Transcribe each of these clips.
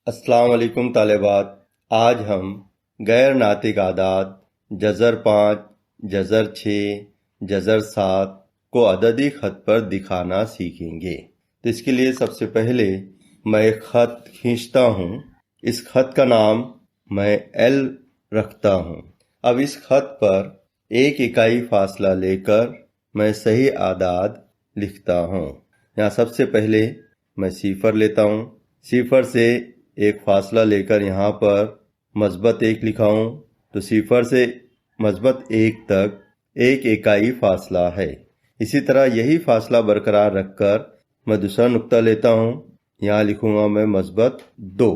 अस्सलाम वालेकुम तालिबात। आज हम गैर नातिक आदाद जज़र 5, जज़र 6, जज़र 7 को अददी ख़त पर दिखाना सीखेंगे। तो इसके लिए सबसे पहले मैं एक ख़त खींचता हूँ। इस ख़त का नाम मैं L रखता हूँ। अब इस ख़त पर एक इकाई फासला लेकर मैं सही आदाद लिखता हूँ। यहाँ सबसे पहले मैं सिफर लेता हूँ। सिफर से एक फासला लेकर यहाँ पर मस्बत 1 लिखा हूँ, तो सिफर से मस्बत 1 तक एक इकाई फासला है। इसी तरह यही फासला बरकरार रखकर मैं दूसरा नुक्ता लेता हूँ। यहाँ लिखूंगा मैं मस्बत 2।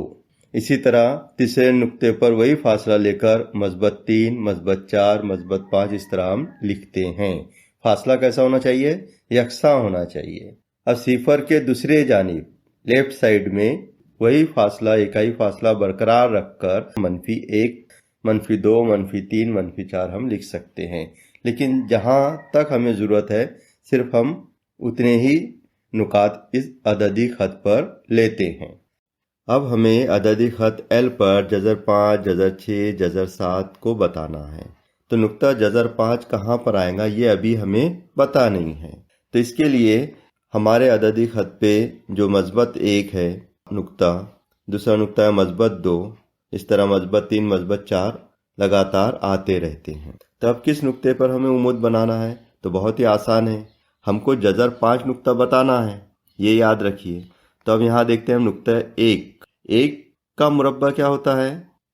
इसी तरह तीसरे नुक्ते पर वही फासला लेकर मस्बत 3, मस्बत 4, मस्बत 5 इस तरह हम लिखते हैं। फासला कैसा होना चाहिए? यकसा होना चाहिए। अब सिफर के दूसरे जानिब लेफ्ट साइड में वही फासला इकाई फासला बरकरार रखकर -1, -2, -3, -4 हम लिख सकते हैं। लेकिन जहां तक हमें ज़रूरत है सिर्फ हम उतने ही नुकात इस अददी ख़त पर लेते हैं। अब हमें अददी ख़त L पर जज़र 5, जज़र 6, जज़र 7 को बताना है। तो नुक्ता जज़र 5 कहाँ पर आएगा ये अभी हमें पता नहीं है। तो इसके लिए हमारे अददी ख़त पे जो मस्बत 1 है नुक्ता, दूसरा नुक्ता है मस्बत 2, इस तरह मस्बत 3, मस्बत 4 लगातार आते रहते हैं। तो अब किस नुक्ते पर हमें उम्मत बनाना है? तो बहुत ही आसान है, हमको जज़र 5 नुक्ता बताना है, ये याद रखिए। तो अब यहाँ देखते हैं हम नुक्ता 1। 1 का मुरब्बा क्या होता है?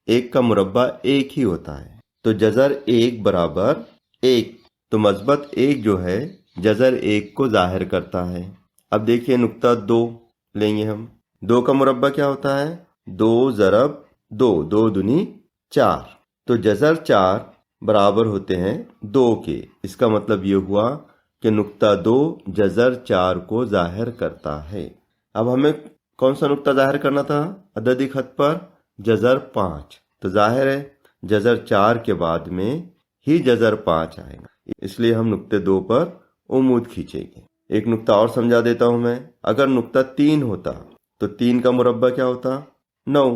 1 का मुरब्बा 1 ही होता है। तो जज़र 1 बराबर 1, तो मस्बत 1 जो है जज़र 1 को जाहिर करता है। अब देखिए नुक्ता 2 लेंगे हम। 2 का मुरब्बा क्या होता है? 2 ज़रब 2, 2 दूनी 4। तो जज़र 4 बराबर होते हैं 2 के। इसका मतलब ये हुआ कि नुक्ता 2 जज़र 4 को जाहिर करता है। अब हमें कौन सा नुक्ता जाहिर करना था अददी ख़त पर? जज़र 5। तो जाहिर है जज़र 4 के बाद में ही जज़र 5 आएगा, इसलिए हम नुक्ते 2 पर उम्मूद खींचेंगे। एक नुक्ता और समझा देता हूं मैं। अगर नुक्ता 3 होता तो 3 का मुरब्बा क्या होता? 9।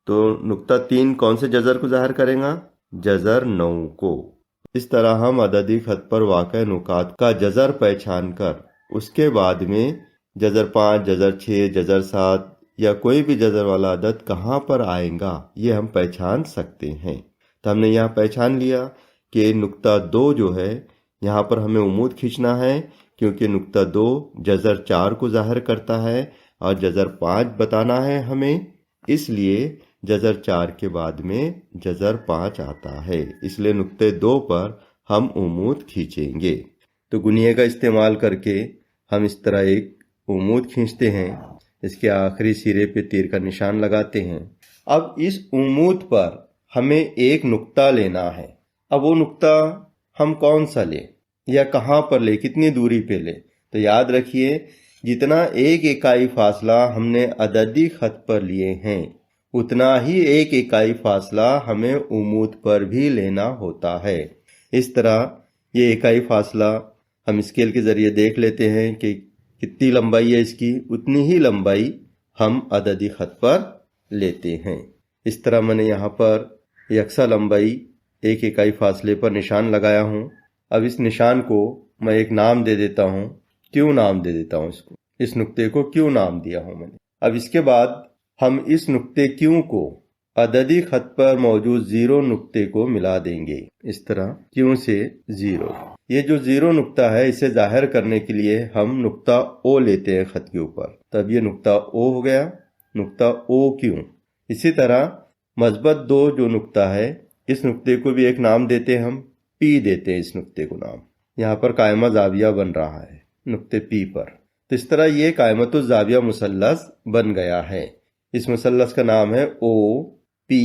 तो नुक्ता 3 कौन से जज़र को जाहिर करेगा? जज़र 9 को। इस तरह हम अददी ख़त पर वाक़ई नुकात का जज़र पहचान कर उसके बाद में जज़र 5, जज़र 6, जज़र 7 या कोई भी जज़र वाला अदद कहाँ पर आएगा ये हम पहचान सकते हैं। तो हमने यहाँ पहचान लिया कि नुक्ता 2 जो है यहाँ पर हमें उम्मूद खींचना है, क्योंकि नुक्ता 2 जज़र 4 को जाहिर करता है और जज़र 5 बताना है हमें, इसलिए जज़र 4 के बाद में जज़र 5 आता है। इसलिए नुक्ते 2 पर हम उम्मूद खींचेंगे। तो गुनिये का इस्तेमाल करके हम इस तरह एक उम्मूद खींचते हैं। इसके आखिरी सिरे पे तीर का निशान लगाते हैं। अब इस उम्मूद पर हमें एक नुक्ता लेना है। अब वो नुक्ता हम कौन सा लें या कहाँ पर ले, कितनी दूरी पे ले? तो याद रखिए जितना एक इकाई फासला हमने अददी ख़त पर लिए हैं उतना ही एक इकाई फासला हमें उम्मूद पर भी लेना होता है। इस तरह ये इकाई फासला हम स्केल के ज़रिए देख लेते हैं कि कितनी लंबाई है इसकी, उतनी ही लंबाई हम अददी ख़त पर लेते हैं। इस तरह मैंने यहाँ पर यकसा लंबाई एक इकाई फासले पर निशान लगाया हूँ। अब इस निशान को मैं एक नाम दे देता हूँ। क्यों नाम दे देता हूँ इसको? इस नुक्ते को क्यों नाम दिया हूँ मैंने। अब इसके बाद हम इस नुक्ते क्यों को अददी ख़त पर मौजूद 0 नुक्ते को मिला देंगे। इस तरह क्यों से 0। ये जो 0 नुक्ता है इसे जाहिर करने के लिए हम नुक्ता O लेते हैं ख़त के ऊपर, तब ये नुक्ता O हो गया, नुक्ता O क्यों। इसी तरह मस्बत 2 जो नुक्ता है इस नुक्ते को भी एक नाम देते हैं, हम P देते हैं इस नुक्ते को नाम। यहाँ पर कायमा जाविया बन रहा है नुक्ते P पर। तो इस तरह ये कायमतुज़ जाविया मुसल्लस बन गया है। इस मुसल्लस का नाम है O P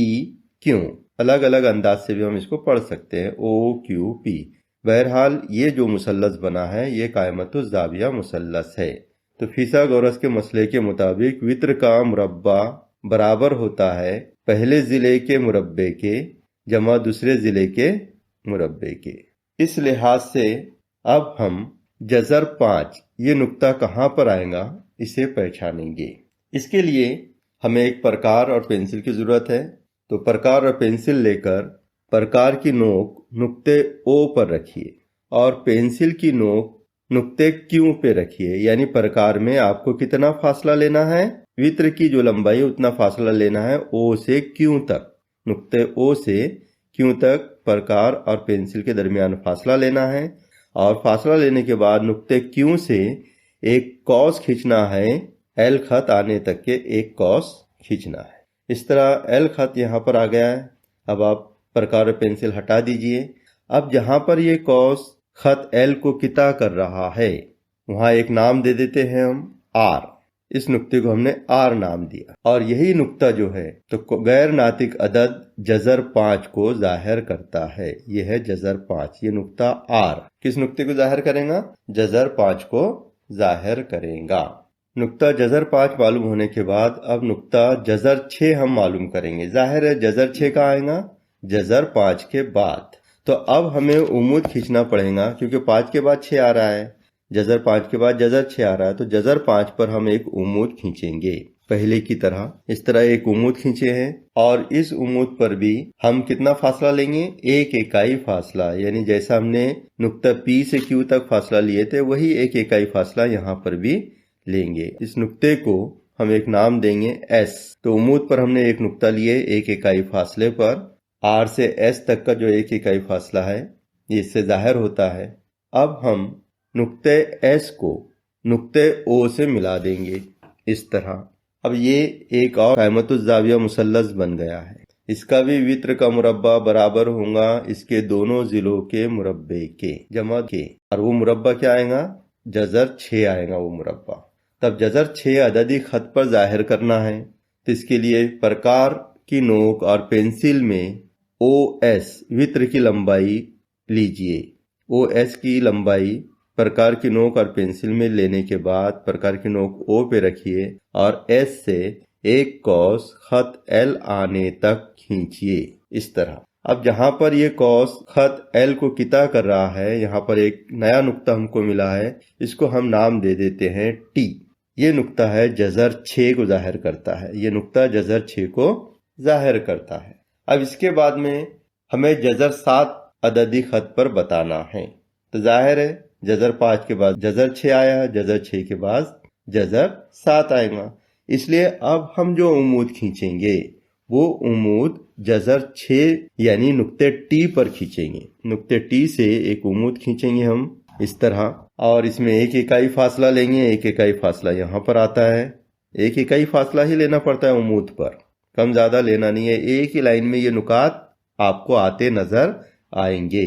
Q। अलग अलग अंदाज से भी हम इसको पढ़ सकते हैं, O Q P। बहरहाल ये जो मुसल्लस बना है ये कायमतुज़ जाविया मुसल्लस है। तो फिसागोरस के मसले के मुताबिक वित्र का मुरब्बा बराबर होता है पहले ज़िले के मुरब्बे के जमा दूसरे ज़िले के मुरब्बे के। इस लिहाज से अब हम जज़र 5 ये नुक्ता कहाँ पर आएगा इसे पहचानेंगे। इसके लिए हमें एक प्रकार और पेंसिल की जरूरत है। तो प्रकार और पेंसिल लेकर प्रकार की नोक नुक्ते O पर रखिए और पेंसिल की नोक नुक्ते Q पे रखिए। यानी प्रकार में आपको कितना फासला लेना है, वृत्त की जो लंबाई है उतना फासला लेना है O से Q तक। नुक्ते O से Q तक प्रकार और पेंसिल के दरमियान फासला लेना है और फासला लेने के बाद नुक्ते Q से एक कॉस खींचना है। L खत आने तक के एक कॉस खींचना है। इस तरह L खत यहाँ पर आ गया है। अब आप प्रकार और पेंसिल हटा दीजिए। अब जहां पर ये कॉस खत L को किता कर रहा है वहां एक नाम दे देते हैं हम R। इस नुक्ते को हमने R नाम दिया और यही नुक्ता जो है तो गैर नातिक अदद जजर 5 को जाहिर करता है। यह है जजर 5। ये नुक्ता R किस नुक्ते को जाहिर करेगा? जजर 5 को जाहिर करेगा। नुक्ता जजर 5 मालूम होने के बाद अब नुक्ता जजर 6 हम मालूम करेंगे। जाहिर है जजर 6 का आएगा जजर 5 के बाद। तो अब हमें उम्मूद खींचना पड़ेगा क्योंकि 5 के बाद 6 आ रहा है, जजर 5 के बाद जजर 6 आ रहा है। तो जजर 5 पर हम एक उम्मूद खींचेंगे पहले की तरह। इस तरह एक उम्मूद खींचे हैं और इस उम्मूद पर भी हम कितना फासला लेंगे? एक इकाई फासला। यानी जैसा हमने नुक्ता P से Q तक फासला लिए थे वही एक इकाई फासला यहाँ पर भी लेंगे। इस नुक्ते को हम एक नाम देंगे S। तो उम्मूद पर हमने एक नुक्ता लिए एक इकाई फासले पर। R से S तक का जो एक इकाई फासला है ये इससे जाहिर होता है। अब हम नुक्ते S को नुक्ते O से मिला देंगे इस तरह। अब ये एक और कायमतुज़्ज़ाविया मुसल्लस बन गया है। इसका भी वित्र का मुरब्बा बराबर होगा इसके दोनों जिलों के मुरब्बे के जमा के। और वो मुरब्बा क्या आएगा? जजर 6 आएगा वो मुरब्बा। तब जजर 6 अददी खत पर जाहिर करना है तो इसके लिए प्रकार की नोक और पेंसिल में OS वित्र की लंबाई लीजिए। OS की लंबाई प्रकार की नोक और पेंसिल में लेने के बाद प्रकार की नोक O पे रखिए और S से एक कॉस खत L आने तक खींचिए इस तरह। अब जहां पर ये कॉस खत L को किता कर रहा है यहाँ पर एक नया नुक्ता हमको मिला है। इसको हम नाम दे देते हैं T। ये नुक्ता है जजर 6 को जाहिर करता है। ये नुक्ता जजर 6 को जाहिर करता है। अब इसके बाद में हमें जजर 7 अददी खत पर बताना है। तो जाहिर है जजर 5 के बाद जजर 6 आया, जजर 6 के बाद जजर 7 आएगा। इसलिए अब हम जो उम्मूद खींचेंगे वो उम्मूद जजर 6 यानी नुक्ते T पर खींचेंगे। नुक्ते T से एक उम्मूद खींचेंगे हम इस तरह और इसमें एक इकाई फासला लेंगे। एक इकाई फासला यहाँ पर आता है। एक इकाई फासला ही लेना पड़ता है उम्मूद पर, कम ज्यादा लेना नहीं है। एक ही लाइन में ये नुकात आपको आते नजर आएंगे।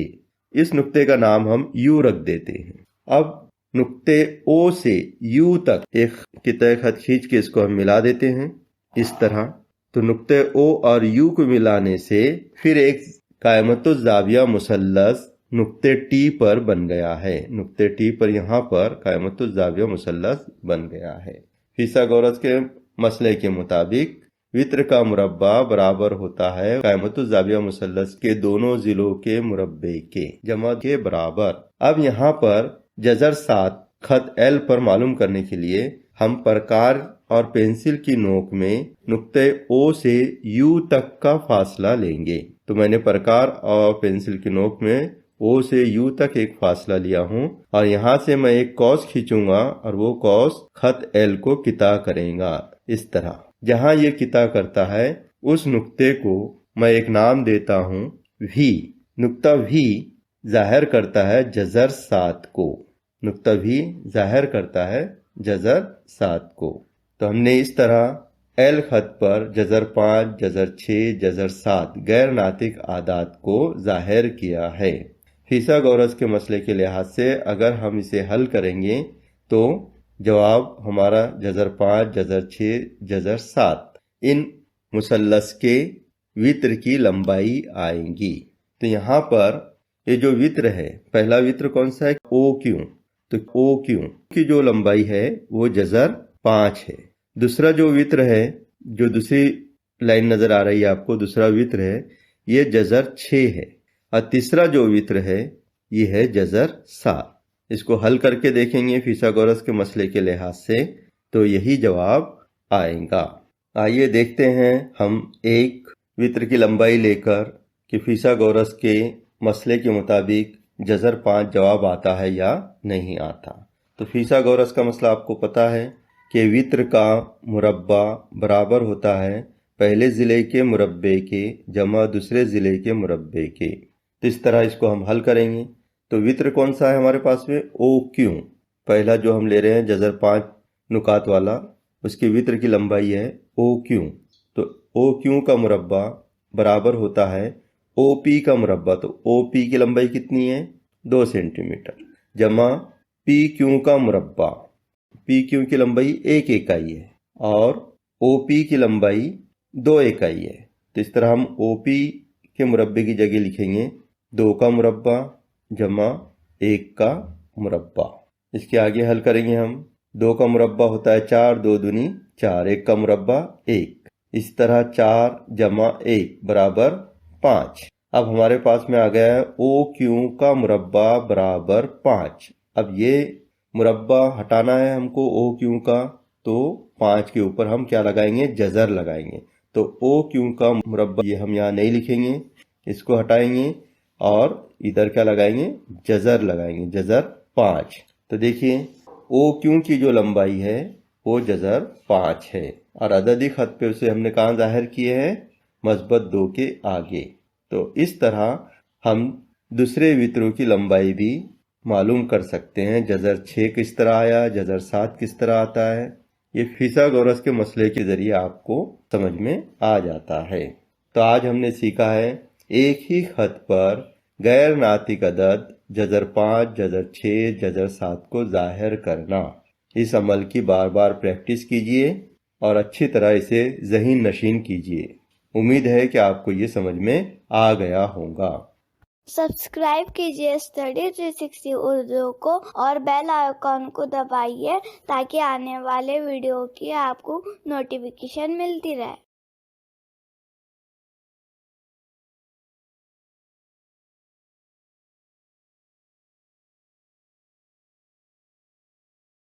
इस नुक्ते का नाम हम U रख देते हैं। अब नुक्ते O से U तक एक किता खत खींच के इसको हम मिला देते हैं इस तरह। तो नुक्ते O और U को मिलाने से फिर एक कायमतुज़्ज़ाविया मुसल्लस नुक्ते T पर बन गया है। नुक्ते T पर यहाँ पर कायमतुज़्ज़ाविया मुसल्लस बन गया है। फिसागोरस के मसले के मुताबिक वित्र का मुरब्बा बराबर होता है कायमतुज़्ज़ाविया मुसल्लस के दोनों जिलों के मुरब्बे के जमा के बराबर। अब यहाँ पर जजर 7 खत L पर मालूम करने के लिए हम प्रकार और पेंसिल की नोक में नुक्ते O से U तक का फासला लेंगे। तो मैंने प्रकार और पेंसिल की नोक में O से U तक एक फासला लिया हूँ और यहाँ से मैं एक कॉस खींचूंगा और वो कॉस खत L को किता करेगा इस तरह। जहाँ ये किता करता है उस नुक्ते को मैं एक नाम देता हूँ V। नुक्ता V जाहिर करता है जजर 7 को। नुक्ता V जाहिर करता है जजर 7 को। तो हमने इस तरह L खत पर जजर 5, जजर 6, जजर 7 गैर नातिक आदात को जाहिर किया है। फिसागोरस के मसले के लिहाज से अगर हम इसे हल करेंगे तो जवाब हमारा जजर 5, जजर 6, जजर 7 इन मुसल्लस के वित्र की लंबाई आएंगी। तो यहाँ पर ये जो वित्र है पहला वित्र कौन सा है? OQ। तो OQ की जो लंबाई है वो जजर 5 है। दूसरा जो वित्र है जो दूसरी लाइन नजर आ रही है आपको, दूसरा वित्र है ये जजर 6 है और तीसरा जो वित्र है ये है जजर 7। इसको हल करके देखेंगे फिसागोरस के मसले के लिहाज से तो यही जवाब आएगा। आइए देखते हैं हम एक वृत्त की लंबाई लेकर कि फिसागोरस के मसले के मुताबिक जज़र 5 जवाब आता है या नहीं आता। तो फिसागोरस का मसला आपको पता है कि वृत्त का मुरब्बा बराबर होता है पहले ज़िले के मुरब्बे के जमा दूसरे ज़िले के मुरब्बे के। तो इस तरह इसको हम हल करेंगे। तो वृत्त कौन सा है हमारे पास में? O Q. पहला जो हम ले रहे हैं जज़र 5 नुकात वाला, उसकी वृत्त की लंबाई है ओ क्यू। तो ओ क्यू का मुरब्बा बराबर होता है ओ पी का मुरब्बा। तो ओ पी की लंबाई कितनी है? 2 सेंटीमीटर जमा पी क्यू का मुरब्बा। पी क्यू की लंबाई 1 इकाई है और ओ पी की लंबाई 2 इकाई है। तो इस तरह हम ओ पी के मुरब्बे की जगह लिखेंगे 2 का मुरब्बा जमा 1 का मुरब्बा। इसके आगे हल करेंगे हम। 2 का मुरब्बा होता है 4, 2 दूनी 4, 1 का मुरब्बा 1। इस तरह 4 जमा 1 बराबर 5। अब हमारे पास में आ गया है ओ क्यू का मुरब्बा बराबर 5। अब ये मुरब्बा हटाना है हमको ओ क्यू का, तो 5 के ऊपर हम क्या लगाएंगे? जज़र लगाएंगे। तो ओ क्यू का मुरब्बा ये हम यहाँ नहीं लिखेंगे, इसको हटाएंगे और इधर क्या लगाएंगे? जज़र लगाएंगे, जज़र 5। तो देखिए ओ क्यू की जो लंबाई है वो जज़र 5 है और अददी खत पे उसे हमने कहाँ जाहिर किए हैं? मस्बत 2 के आगे। तो इस तरह हम दूसरे वित्रों की लंबाई भी मालूम कर सकते हैं। जज़र 6 किस तरह आया, जज़र 7 किस तरह आता है, ये फिसागोरस के मसले के जरिए आपको समझ में आ जाता है। तो आज हमने सीखा है एक ही खत पर गैर नातिक अदद जज़र 5, जज़र 6, जज़र 7 को जाहिर करना। इस अमल की बार बार प्रैक्टिस कीजिए और अच्छी तरह इसे ज़हीन नशीन कीजिए। उम्मीद है कि आपको ये समझ में आ गया होगा। सब्सक्राइब कीजिए स्टडी 360 उर्दू को और बेल आइकॉन को दबाइए ताकि आने वाले वीडियो की आपको नोटिफिकेशन मिलती रहे।